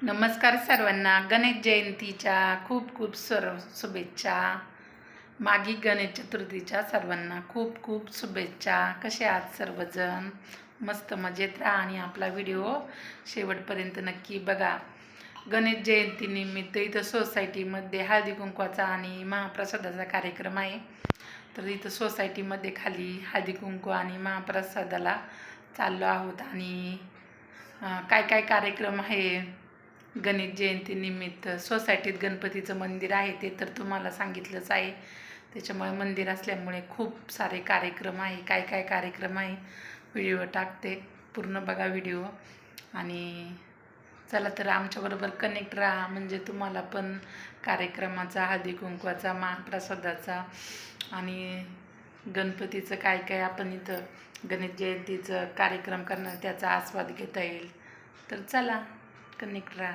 नमस्कार सर्वांना. गणेश जयंतीच्या खूप खूप शुभेच्छा. मागी गणेश चतुर्थीच्या सर्वांना खूप खूप शुभेच्छा. कसे आहात सर्वजण? मस्त मजेत राहा आणि आपला व्हिडिओ शेवटपर्यंत नक्की बघा. गणेश जयंतीनिमित्त इथं सोसायटीमध्ये हळदी कुंकवाचा आणि महाप्रसादाचा कार्यक्रम आहे. तर इथं सोसायटीमध्ये खाली हळदी कुंकू आणि महाप्रसादाला चाललो आहोत. आणि काय काय कार्यक्रम आहे गणेश जयंतीनिमित्त. सोसायटीत गणपतीचं मंदिर आहे ते तर तुम्हाला सांगितलंच आहे. त्याच्यामुळे मंदिर असल्यामुळे खूप सारे कार्यक्रम आहे. काय काय कार्यक्रम आहे व्हिडिओ टाकते, पूर्ण बघा व्हिडिओ. आणि चला तर आमच्याबरोबर कनेक्ट राहा, म्हणजे तुम्हाला पण कार्यक्रमाचा, हळदी कुंकवाचा, महाप्रसादाचा आणि गणपतीचं काय काय आपण इथं गणेश जयंतीचं कार्यक्रम करणार त्याचा आस्वाद घेता येईल. तर चला कनेक्ट राहा.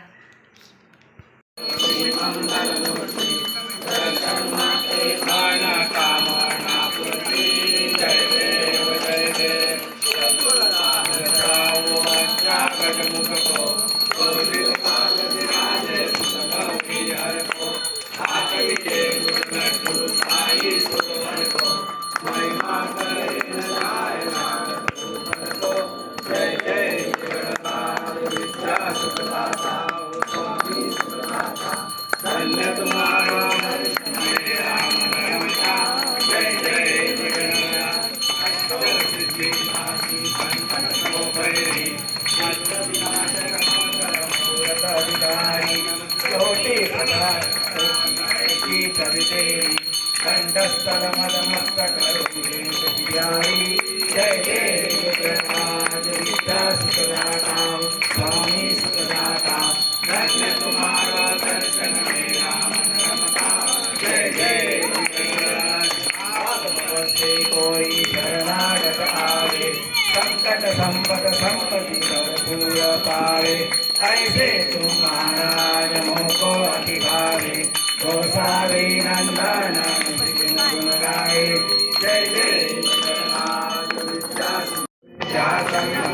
संपत संपत्ति भरपूर पावे, ऐसे तुम महाराज मोको अधिकारे, गोसावी नंदन गुण गाए, जय जय जगन्नाथ विद्यास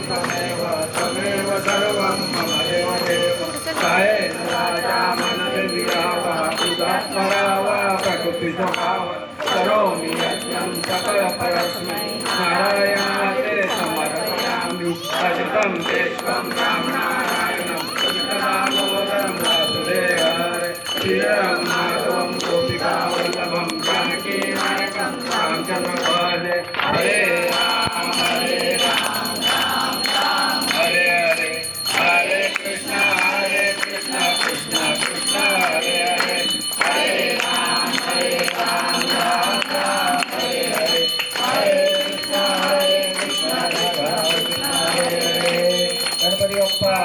तमेव तमेव सर्वं मम देव देव, कायेन राजा मनसे विरावा उदात्मरावा प्रकृति स्वभाव, करोमि यज्ञं सकल परस्मै नारायणाते समर्पयामि, अजितं देशं रामनारायणं कृष्णदामोदरं वासुदेवं श्रीरं माधवं गोपिकावल्लभं जानकी नायकं रामचन्द्रपादे. हरे राम राम राम हरे हरे, हरे कृष्ण कृष्ण कृष्ण हरे हरे, हरे राम राम राम हरे हरे, हरे कृष्ण हरे हरे. गणपती बाप्पा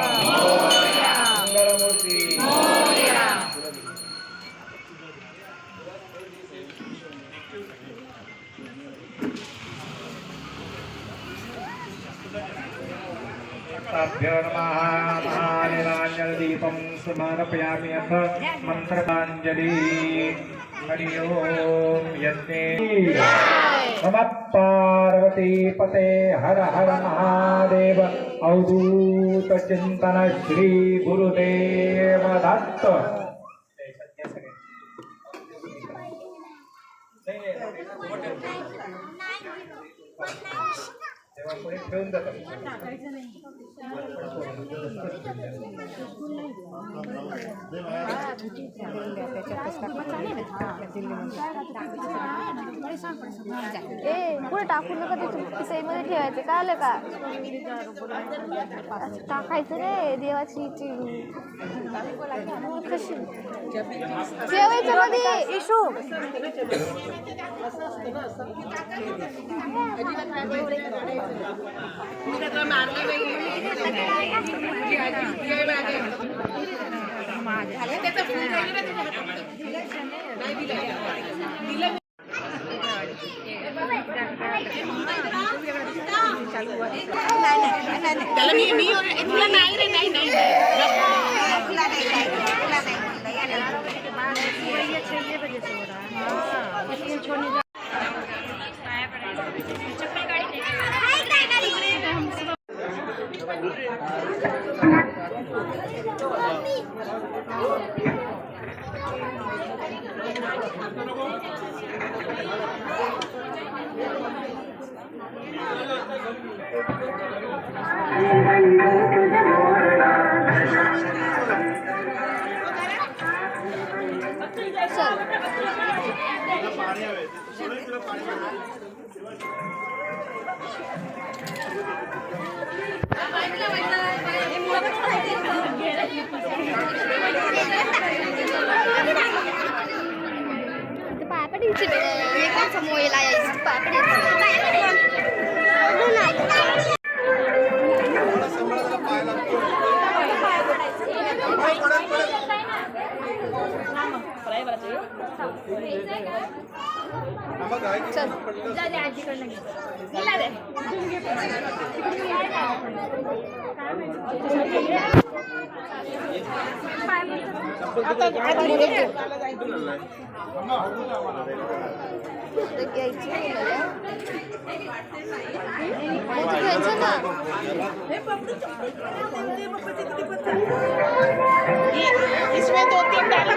मंगलमूर्ती. महानिराञ्जनदीपं समर्पयामि. अथ मन्त्रपाञ्जलि. हरि ओम. यज्ञे नमः पार्वती पते हर हर महादेव. अवधूत चिंतन श्री गुरुदेव दत्त. ठेवून जातात. पुढे टाकून नका, ते सईमध्ये ठेवायचं. काय आलं का टाकायचं रे देवाची कशी ठेवायचं मध्ये इशू. त्याला मी तुला नाही रे, नाही नाही मम्मी पापडीची एकाच मोयला यायची इसमें 2-3 डाल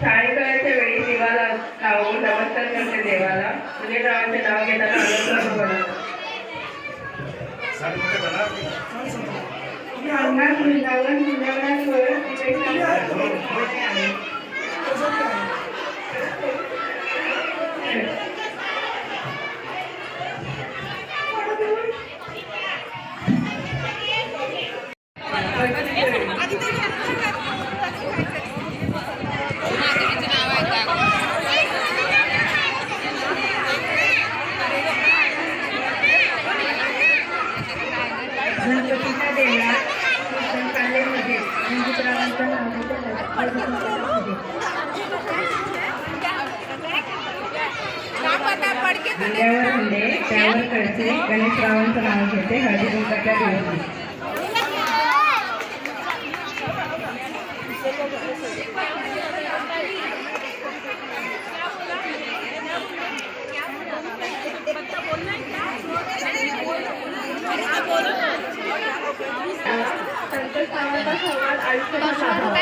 सायंकाळच्या वेळी देवाला लावून नमस्कार करते देवाला. तुझे नावाचे नाव घेताना आनंद बनवतो. अंगणात वृंदावन वृंदावनावर गणपतीच्या देवळात कालेमध्ये गणपतरावांचं नाव अंड्यावर अंडे त्यावर कडचे गणेशरावांचं नाव घेते हळदी कुंकाच्या दिवशी. संतोषावांचा संवाद आयुष्यात साधावा.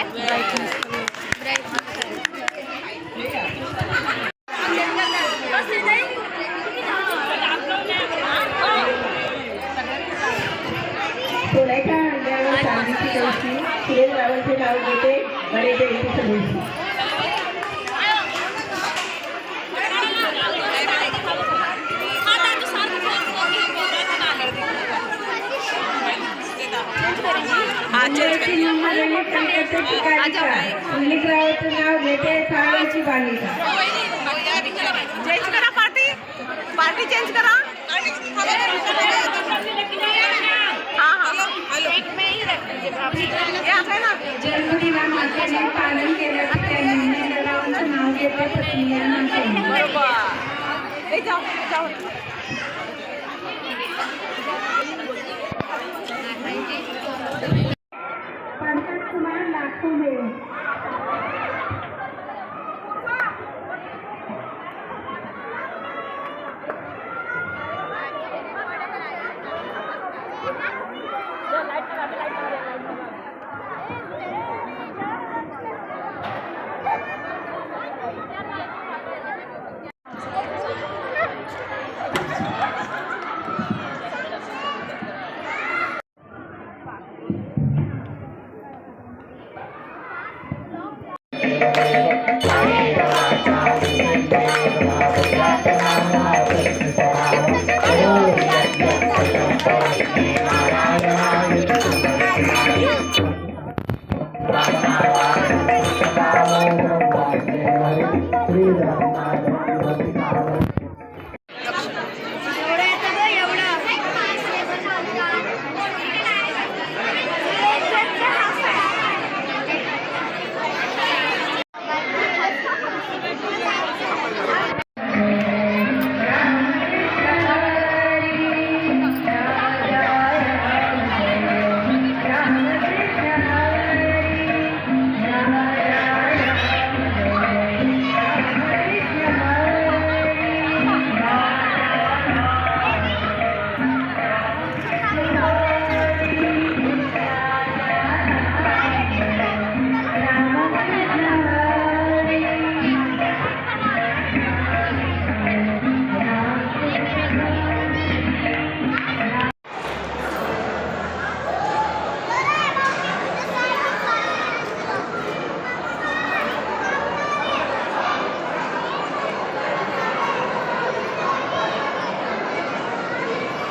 सोन्याच्या अंड्यावर चांदीची कळशी सुरेशरावांचे नाव घेते गणेश जयंती सदस्य. रावाचं नाव घेते साळीची बालिका. चेंज करा पार्टी चेंज करा. जन्मदिनाचे पालन केल्याचं त्यांनी रावांचं नाव घेते पत्नी. कुमार लाखों में स्वाहा